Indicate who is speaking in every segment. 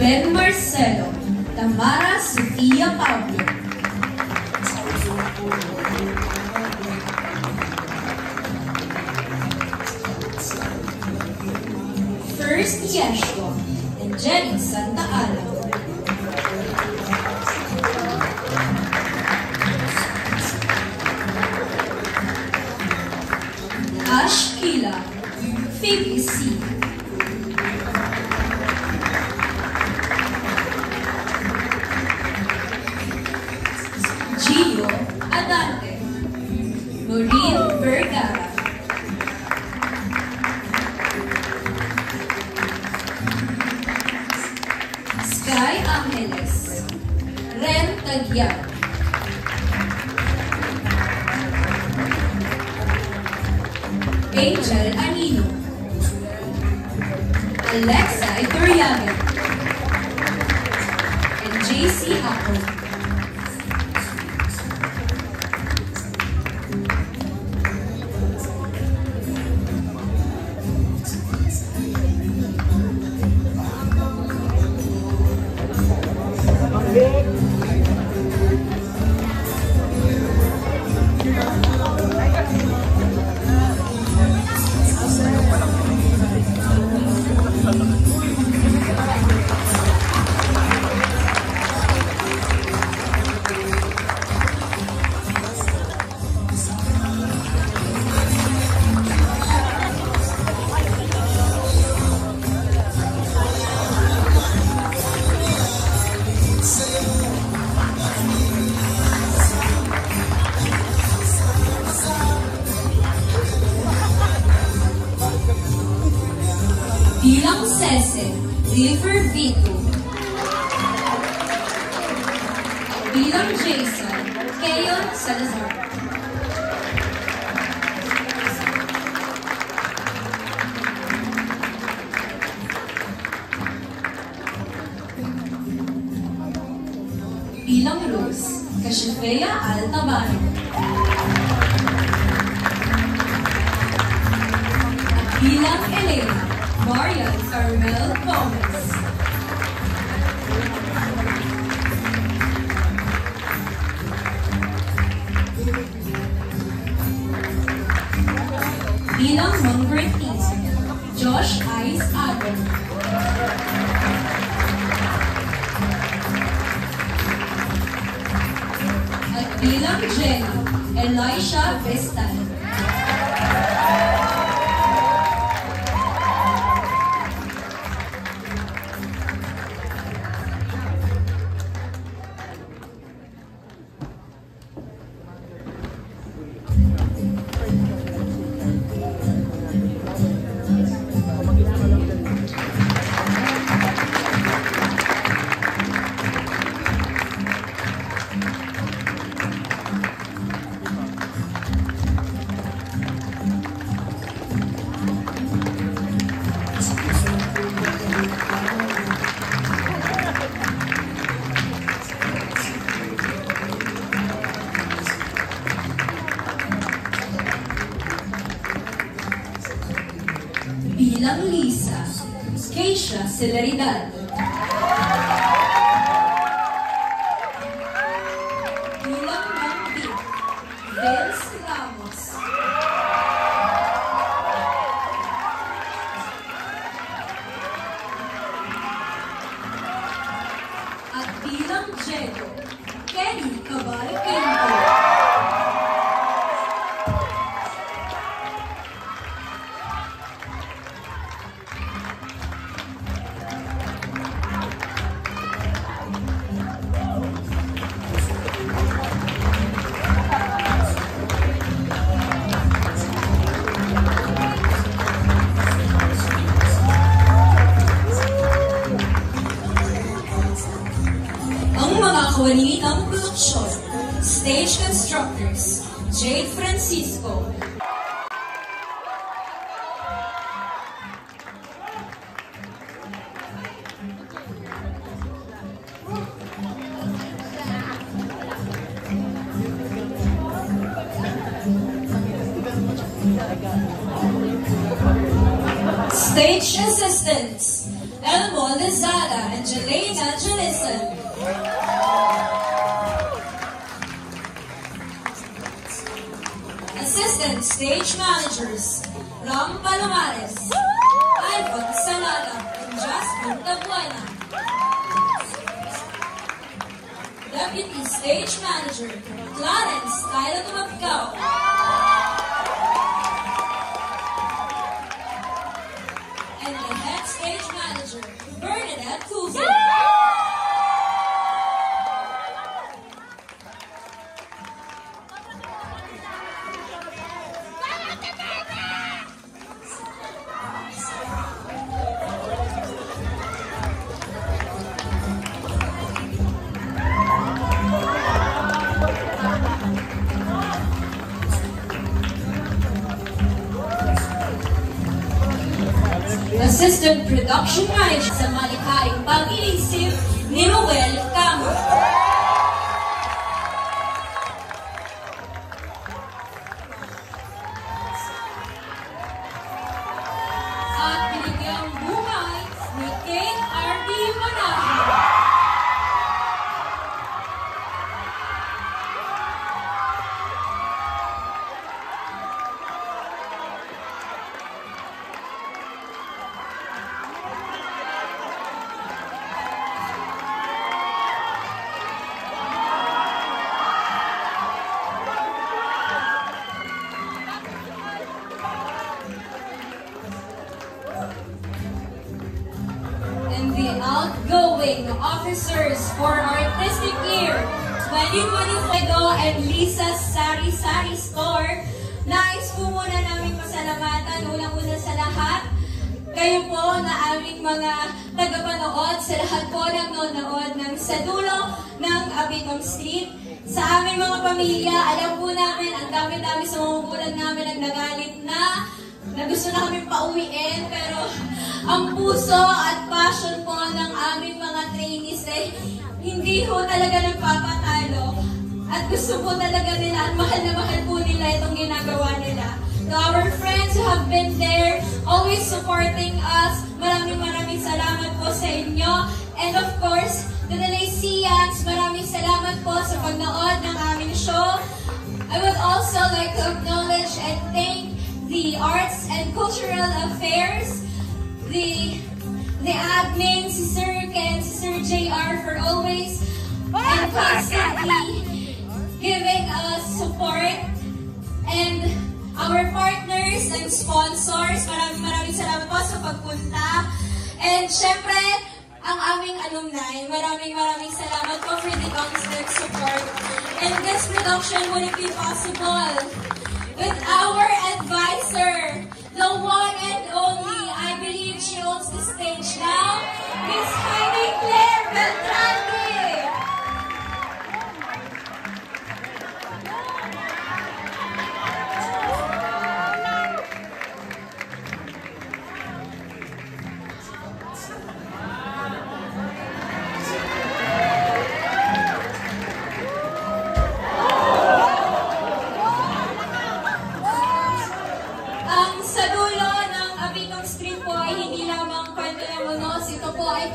Speaker 1: Jen Marcelo, Tamara Sofia Pablo. First Yeshua and Jenny Santa Ala. Ash Kila, Phoebe C. Gio Adante, Maureen Vergara. Sky Angeles, Ren Tagyag. Angel Anino, Alexa Iturriaga, and JC Apple. Bilang Sese, River Vito. Bilang Jason, Keyon Salazar. Bilang Rose, Kashifeya Altabano. Bilang Elena, Marian Carmel Gomez. Bilang Mangbertis, Josh Ice Adam. At bilang Jenny, Elisha Vestal. Bilang Lisa, Keisha Celeridad. Bilang Mangbi, Vince Ramos. At bilang Jego, Kenny Cabal Quinto. Kawalinitang produksyon, Stage Constructors, Jade Francisco. Stage Assistants, Elmo Lizada and Jelena Jelison. Assistant Stage Managers, Ram Palomares, Ivan Salada, and Jasmine Tabuena. Deputy Stage Manager, Clarence Tyler Tumapikaw. And the Head Stage Manager, Bernadette Kufi. Assistant Production Manager sa malikhaing pag-iisip ni Noel Camo. At binigyang buhay ni Kate R.B. Manahe. And the outgoing officers for Artistic Year 2025 and Lisa's Sari Sari Store. Nais po muna namin pasalamatan unang-una sa lahat. Kayo po na aming mga tagapanood, sa lahat po ng nanonood ng sa dulo ng Abitong Street. Sa aming mga pamilya, alam po namin, ang dami-dami sa mga magulang namin ang nagalit na gusto na kami pauwiin, pero ang puso at passion po ng aming mga trainees ay hindi po talaga nagpapatalo. At gusto po talaga nila at mahal na mahal po nila itong ginagawa nila. To our friends who have been there, always supporting us, maraming salamat po sa inyo. And of course, to the Lyceans, maraming salamat po sa pagnood ng aming show. I would also like to acknowledge and thank the Arts and Cultural Affairs, the admin, si Sir Ken, si Sir JR for always and constantly giving us support, and our partners and sponsors, maraming salamat po sa pagpunta. And syempre, ang aming alumni, maraming salamat po for the constant support. And this production wouldn't be possible with our advisor, the one and only, I believe she owns the stage now, Miss Heidi Claire Beltrande.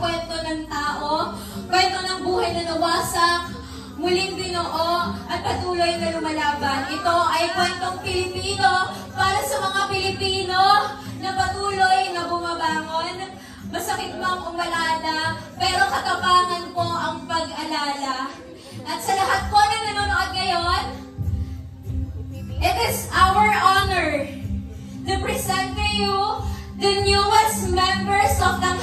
Speaker 1: Kwento ng tao, kwento ng buhay na nawasak, muling binuo at patuloy na lumalaban. Ito ay kwentong Pilipino para sa mga Pilipino na patuloy na bumabangon. Masakit mang umalala, pero katapangan po ang pag-alala. At sa lahat po na nanonood ngayon, it is our honor to present to you the newest members of the